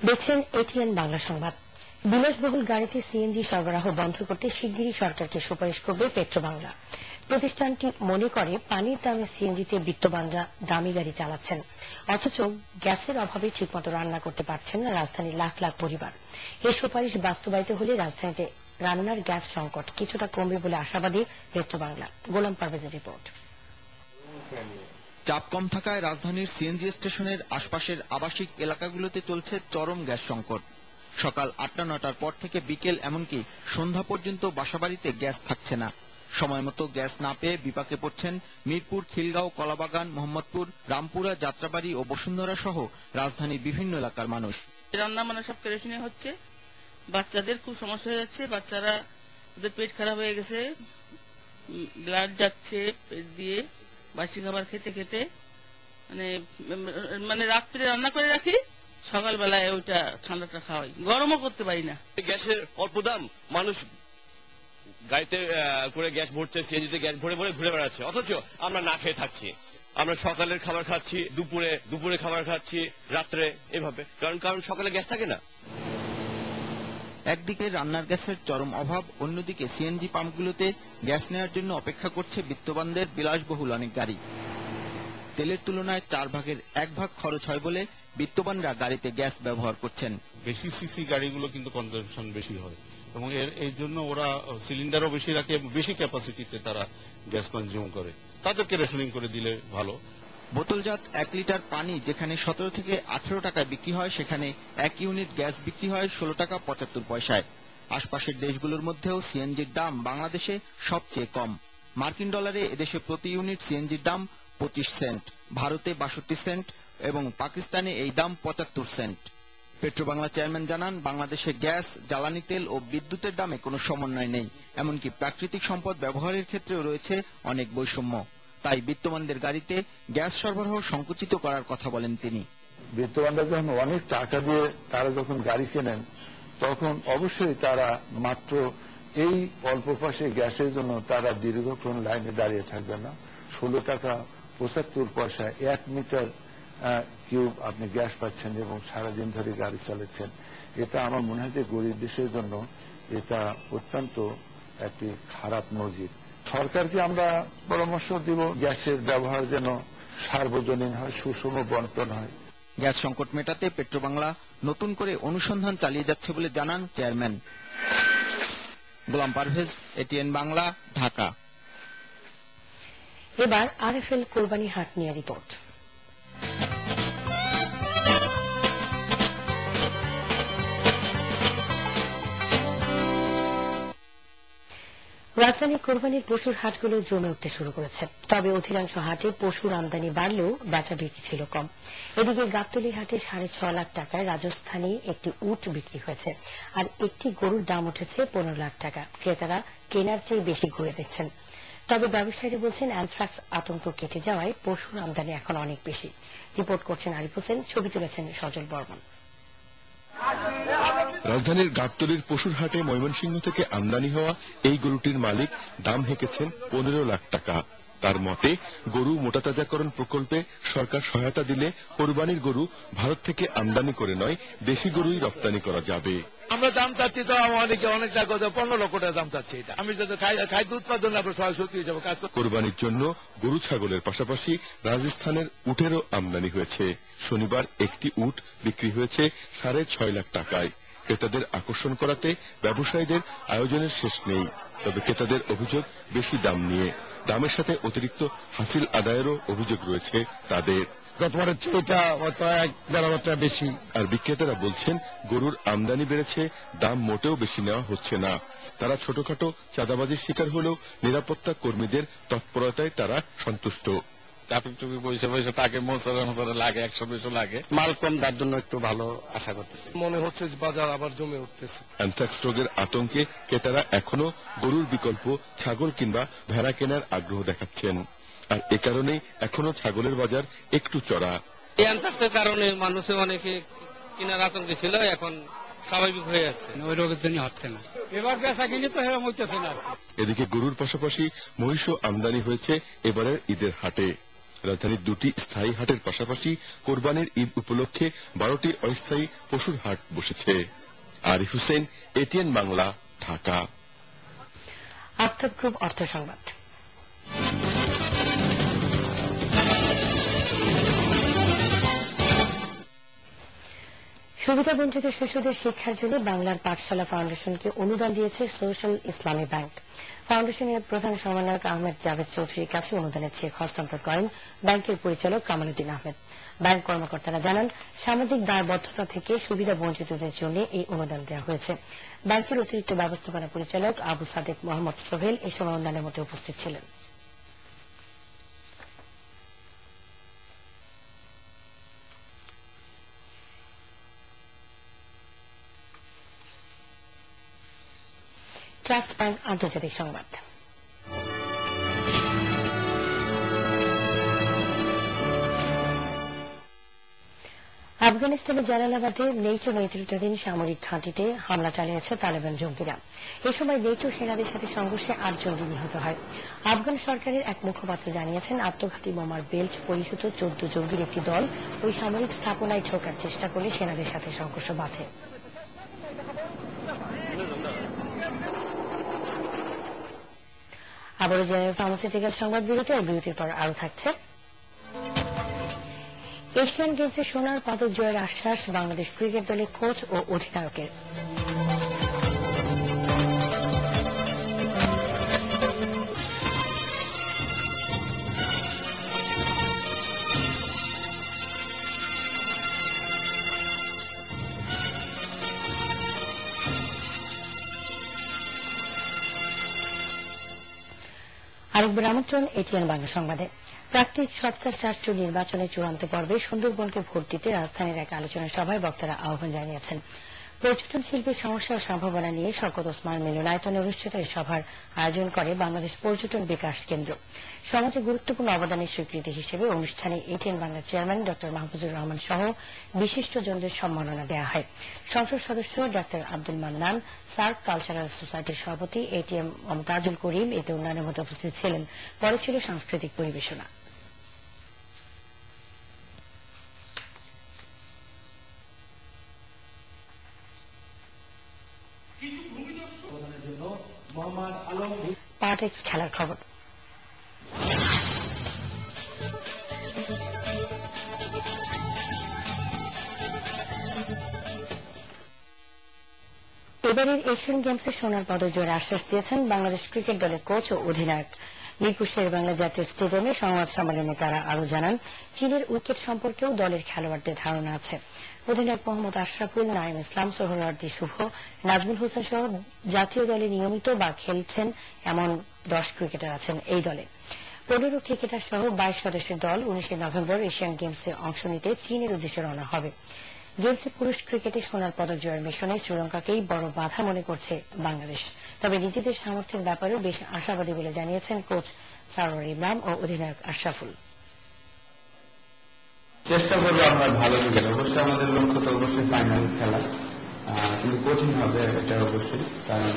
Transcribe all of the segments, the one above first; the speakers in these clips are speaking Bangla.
দেখছেন এটিএন বাংলা সংবাদ। বিলাসবহুল গাড়িতে সিএনজি সরবরাহ বন্ধ করতে শিগগিরই সরকারকে সুপারিশ করবে পেট্রোবাংলা। প্রতিষ্ঠানটি মনে করে পানির দামে সিএনজিতে বিত্তবানরা দামি গাড়ি চালাচ্ছেন, অথচ গ্যাসের অভাবে ঠিকমতো রান্না করতে পারছেন না রাজধানীর লাখ লাখ পরিবার। এই সুপারিশ বাস্তবায়িত হলে রাজধানীতে রান্নার গ্যাস সংকট কিছুটা কমবে বলে আশাবাদী পেট্রোবাংলা। গোলাম পারভেজের রিপোর্ট। চাপ কম থাকায় রাজধানীর সিএনজি স্টেশনের আশপাশের আবাসিক এলাকাগুলোতে চলছে চরম গ্যাস সংকট। সকাল ৮টা-৯টার পর থেকে বিকেল এমনকি সন্ধ্যা পর্যন্ত বাসাবাড়িতে গ্যাস থাকছে না। সময় মতো গ্যাস না পেয়ে বিপাকে পড়ছেন মিরপুর, খিলগাঁও, কলাবাগান, মোহাম্মদপুর, রামপুরা, যাত্রাবাড়ি ও বসুন্ধরা সহ রাজধানীর বিভিন্ন এলাকার মানুষ। রান্না মানে সব কেরোসিনে হচ্ছে, বাচ্চাদের খুব সমস্যা হয়ে যাচ্ছে, বাচ্চারা ওদের পেট খারাপ হয়ে গেছে, ব্লাড যাচ্ছে পেট দিয়ে বাসি খাবার খেতে খেতে। মানে রাত্রে রান্না করে রাখি, সকালবেলায় ওইটা ঠান্ডাটা খাওয়াই, গরমও করতে পারি না। গ্যাসের অল্প দাম, মানুষ গাড়িতে করে গ্যাস ভরছে, সিএনজিতে গ্যাস ভরে ভরে ঘুরে বেড়াচ্ছে, অথচ আমরা না খেয়ে থাকছি। আমরা সকালের খাবার খাচ্ছি, দুপুরে খাবার খাচ্ছি, রাত্রে এভাবে, কারণ সকালে গ্যাস থাকে না। একদিকে রান্নার গ্যাসের চরম অভাব, অন্যদিকে সিএনজি পাম্পগুলোতে গ্যাস নেওয়ার জন্য অপেক্ষা করছে বিত্তবানদের বিলাসবহুল অনেক গাড়ি। তেলের তুলনায় 4 ভাগের 1 ভাগ খরচ হয় বলে বিত্তবানরা গাড়িতে গ্যাস ব্যবহার করছেন। বেশি সিসি গাড়িগুলো কিন্তু কনজাম্পশন বেশি হয় এবং এই জন্য ওরা সিলিন্ডারও বেশি রাখে, বেশি ক্যাপাসিটিতে তারা গ্যাস কনজিউম করে। তাদেরকে রেশনিং করে দিলে ভালো। বোতলজাত 1 লিটার পানি যেখানে 17 থেকে 18 টাকায় বিক্রি হয়, সেখানে 1 ইউনিট গ্যাস বিক্রি হয় 16 টাকা 75 পয়সায়। আশপাশের দেশগুলোর মধ্যেও সিএনজির দাম বাংলাদেশে সবচেয়ে কম। মার্কিন ডলারে এদেশে প্রতি ইউনিট সিএনজির দাম 25 সেন্ট, ভারতে 62 সেন্ট এবং পাকিস্তানে এই দাম 75 সেন্ট। পেট্রোবাংলা চেয়ারম্যান জানান, বাংলাদেশে গ্যাস, জ্বালানি তেল ও বিদ্যুতের দামে কোনো সমন্বয় নেই, এমনকি প্রাকৃতিক সম্পদ ব্যবহারের ক্ষেত্রেও রয়েছে অনেক বৈষম্য। তাই বিত্তবানদের গাড়িতে গ্যাস সরবরাহ সংকুচিত করার কথা বলেন তিনি। বিত্তবানরা যখন অনেক টাকা দিয়ে তারা যখন গাড়ি কেনেন, তখন অবশ্যই তারা মাত্র এই অল্প পাশে গ্যাসের জন্য তারা দীর্ঘক্ষণ লাইনে দাঁড়িয়ে থাকবে না। 16 টাকা 75 পয়সায় 1 মিটার কিউব আপনি গ্যাস পাচ্ছেন এবং সারাদিন ধরে গাড়ি চালাচ্ছেন। এটা আমার মনে হয় যে গরিব দেশের জন্য এটা অত্যন্ত একটি খারাপ নজির। সরকারকে আমরা পরামর্শ দিব, গ্যাসের ব্যবহার যেন সার্বজনীন হয়, সুষম বন্টন হয়। গ্যাস সংকট মেটাতে পেট্রোবাংলা নতুন করে অনুসন্ধান চালিয়ে যাচ্ছে বলে জানান চেয়ারম্যান। গোলাম পারভেজ, এটিএন বাংলা, ঢাকা। এবার আরএফএল কোরবানি হাট নিয়ে রিপোর্ট। রাজধানীর কোরবানির পশুর হাটগুলো জমে উঠতে শুরু করেছে। তবে অধিকাংশ হাটে পশুর আমদানি বাড়লেও বেচা বিক্রি ছিল কম। এদিকে গাবতলী হাটে 6.5 লাখ টাকায় রাজস্থানী একটি উট বিক্রি হয়েছে, আর একটি গরুর দাম উঠেছে 15 লাখ টাকা। ক্রেতারা কেনার চেয়ে বেশি ঘুরে দেখছেন। তবে ব্যবসায়ীরা বলছেন, অ্যানথ্রাক্স আতঙ্ক কেটে যাওয়ায় পশুর আমদানি এখন অনেক বেশি। রিপোর্ট করছেন আরিফ হোসেন, ছবি তুলেছেন সজল বর্মন। রাজধানীর গাবতলীর পশুর হাটে ময়মনসিংহ থেকে আমদানি হওয়া এই গরুটির মালিক দাম হেঁকেছেন 15 লাখ টাকা। তার মতে, গরু মোটাতাজাকরণ প্রকল্পে সরকার সহায়তা দিলে কোরবানির গরু ভারত থেকে আমদানি করে নয়, দেশি গরুই রপ্তানি করা যাবে। আমরা দাম চাচ্ছি তো অনেক টাকা, 15 লক্ষ টাকা দাম চাচ্ছি। এটা আমি যদি খাদ্য উৎপাদন সরাসরি যাবো কাজ। কোরবানির জন্য গরু ছাগলের পাশাপাশি রাজস্থানের উটেরও আমদানি হয়েছে। শনিবার একটি উট বিক্রি হয়েছে 6.5 লাখ টাকায়। ক্রেতাদের আকর্ষণ করাতে ব্যবসায়ীদের আয়োজনের শেষ নেই। তবে ক্রেতাদের অভিযোগ বেশি দাম নিয়ে। দামের সাথে অতিরিক্ত হাসিল আদায়েরও অভিযোগ রয়েছে তাদের। গতবারের চেয়ে এটা 1.5 বেশি। আর বিক্রেতারা বলছেন, গরুর আমদানি বেড়েছে, দাম মোটেও বেশি নেওয়া হচ্ছে না। তারা ছোটখাটো চাঁদাবাজির শিকার হলেও নিরাপত্তা কর্মীদের তৎপরতায় তারা সন্তুষ্ট। চাপি বসে তাকে মোচরে লাগে, 100 লাগে। মাল কম, তার জন্য একটু ভালো আশা করতেছি। মনে হচ্ছে বাজার আবার জমে উঠতেছে। অ্যানথ্রাক্স রোগের আতঙ্কে ক্রেতারা এখনো গরুর বিকল্প ছাগল কিংবা ভেড়া কেনার আগ্রহ দেখাচ্ছেন। আর এ কারণেই এখনো ছাগলের বাজার একটু চড়া। এই অ্যানথ্রাক্সের কারণে মানুষে অনেকে কেনার আতঙ্কে ছিল, এখন স্বাভাবিক হয়ে যাচ্ছে, ওই রোগের জন্য হচ্ছে না। এবার বেচা কিনে তো হচ্ছে না। এদিকে গরুর পাশাপাশি মহিষও আমদানি হয়েছে এবারের ঈদের হাটে। রাজধানীর 2টি স্থায়ী হাটের পাশাপাশি কোরবানির ঈদ উপলক্ষে 12টি অস্থায়ী পশুর হাট বসেছে। আরিফ হোসেন, এটিএন বাংলা, ঢাকা। আফতাব গ্রুপ অর্থ সংবাদ। সুবিধাবঞ্চিত শিশুদের শিক্ষার জন্য বাংলার পাঠশালা ফাউন্ডেশনকে অনুদান দিয়েছে সোশ্যাল ইসলামী ব্যাংক। ফাউন্ডেশনের প্রধান সমন্বয়ক আহমেদ জাভেদ চৌধুরীর কাছে অনুদানের চেক হস্তান্তর করেন ব্যাংকের পরিচালক কামালউদ্দিন আহমেদ। ব্যাংক কর্মকর্তারা জানান, সামাজিক দায়বদ্ধতা থেকে সুবিধা বঞ্চিতদের জন্য এই অনুদান দেওয়া হয়েছে। ব্যাংকের অতিরিক্ত ব্যবস্থাপনা পরিচালক আবু সাদেক মোহাম্মদ সোহেল এই সময় অনুদানের মধ্যে উপস্থিত ছিলেন। ট্রাস্ট ব্যাংক আন্তর্জাতিক সংবাদ। আফগানিস্তানের জালালাবাদে নেটো নেতৃত্বাধীন সামরিক ঘাঁটিতে হামলা চালিয়েছে তালেবান জঙ্গিরা। এ সময় নেটো সেনাদের সাথে সংঘর্ষে 8 জঙ্গি নিহত হয়। আফগান সরকারের এক মুখপাত্র জানিয়েছেন, আত্মঘাতী বোমার বেল্ট পরিহিত 14 জঙ্গির একটি দল ওই সামরিক স্থাপনায় ঢোকার চেষ্টা করলে সেনাদের সাথে সংঘর্ষ বাধে। আবারও জেনারেল ফার্মাসিউটিক্যাল সংবাদ বিরতি, আর বিরতির পর আরো থাকছে। এশিয়ান গেমসে সোনার পদক জয়ের আশ্বাস বাংলাদেশ ক্রিকেট দলের কোচ ও অধিনায়কের। আরেকবার আমন্ত্রণ এটিএন বাংলা সংবাদে। প্রাকৃতিক সরকার রাষ্ট্র নির্বাচনের চূড়ান্ত পর্বে সুন্দরবনকে ভোট দিতে রাজধানীর এক আলোচনা সভায় বক্তারা আহ্বান জানিয়েছেন। পর্যটন শিল্পের সমস্যা ও সম্ভাবনা নিয়ে শওকত ওসমান মিলনায়তনে অনুষ্ঠিত এই সভার আয়োজন করে বাংলাদেশ পর্যটন বিকাশ কেন্দ্র। সমাজে গুরুত্বপূর্ণ অবদানের স্বীকৃতি হিসেবে অনুষ্ঠানে এটিএন বাংলার চেয়ারম্যান ড মাহফুজুর রহমান সহ বিশিষ্টজনদের সম্মাননা দেওয়া হয়। সংসদ সদস্য ড আব্দুল মান্নান, সার্ক কালচারাল সোসাইটির সভাপতি এটিএম মমতাজুল করিম এতে উন্নয়নের মধ্যে উপস্থিত ছিলেন। পরে ছিল সাংস্কৃতিক পরিবেশনা। পার্টেক্স খেলার খবর। এবারের এশিয়ান গেমসে সোনার পদক জয়ের আশ্বাস দিয়েছেন বাংলাদেশ ক্রিকেট দলের কোচ ও অধিনায়ক। মিরপুর শেরেবাংলা জাতীয় স্টেডিয়ামে সংবাদ সম্মেলনে তারা আরো জানান, চীনের উইকেট সম্পর্কেও দলের খেলোয়াড়দের ধারণা আছে। অধিনায়ক মোহাম্মদ আশরাফুল, নাঈম ইসলাম, সোহরাওয়ার্দী শুভ, নাজমুল হোসেন সহ জাতীয় দলে নিয়মিত বা খেলছেন এমন 10 ক্রিকেটার আছেন এই দলে। 15 ক্রিকেটার সহ 22 সদস্যের দল 19 নভেম্বর এশিয়ান গেমসে অংশ নিতে চীনের উদ্দেশ্যে রওনা হবে। গেমসে পুরুষ ক্রিকেটে সোনার পদক জয়ের মিশনে শ্রীলঙ্কাকেই বড় বাধা মনে করছে বাংলাদেশ। তবে নিজেদের সামর্থ্যের ব্যাপারেও বেশ আশাবাদী বলে জানিয়েছেন কোচ সারোয়ার ইমরান ও অধিনায়ক আশরাফুল। চেষ্টা করবো আমরা ভালো ক্রিকেট, অবশ্যই আমাদের লক্ষ্য তো অবশ্যই ফাইনাল খেলা, কিন্তু কঠিন হবে এটা অবশ্যই, কারণ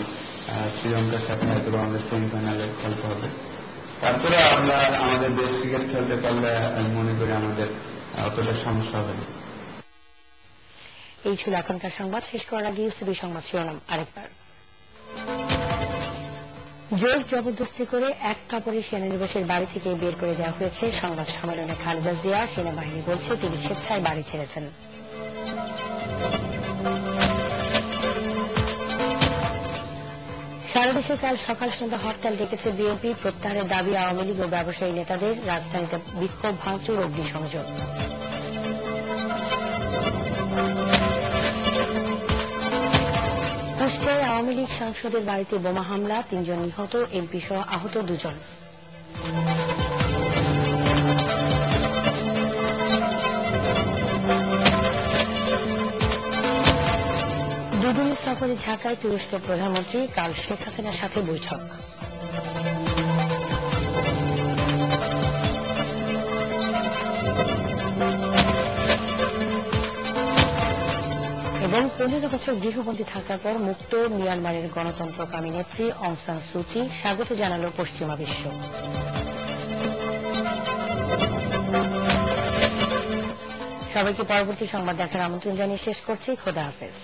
শ্রীলঙ্কার সাথে হয়তো আমাদের সেমিফাইনালে খেলতে হবে। তারপরে আমরা আমাদের দেশ ক্রিকেট খেলতে পারলে আমি মনে করি আমাদের অতটা সমস্যা হবে না। এই ছিল এখনকার সংবাদ। শেষ করার আগে ইউসিবি সংবাদ শিরোনাম আরেকবার। জোর জবরদস্তি করে এক কাপড়ে সেনানিবাসের বাড়ি থেকে বের করে দেওয়া হয়েছে। সংবাদ সম্মেলনে খালেদা জিয়া, সেনাবাহিনী বলছে তিনি স্বেচ্ছায় বাড়ি ছেড়েছেন। সারা দেশে কাল সকাল সন্ধ্যা হরতাল ডেকেছে বিএনপি। প্রত্যাহারের দাবি আওয়ামী লীগ ও ব্যবসায়ী নেতাদের। রাজধানীতে বিক্ষোভ, ভাঙচুর, অগ্নিসংযোগ। কুষ্টিয়ায় আওয়ামী লীগ সাংসদের বাড়িতে বোমা হামলা, 3 জন নিহত, এমপি সহ আহত 2 জন। দুদিনের সফরে ঢাকায় তুরস্কের প্রধানমন্ত্রী, কাল শেখ হাসিনার সাথে বৈঠক। এবং 15 বছর গৃহবন্দী থাকার পর মুক্ত মিয়ানমারের গণতন্ত্রকামী নেত্রী অং সান সুচি স্বাগত জানাল পশ্চিমা বিশ্ব। সবাইকে পরবর্তী সংবাদ দেখার আমন্ত্রণ জানিয়ে শেষ করছি। খোদা হাফেজ।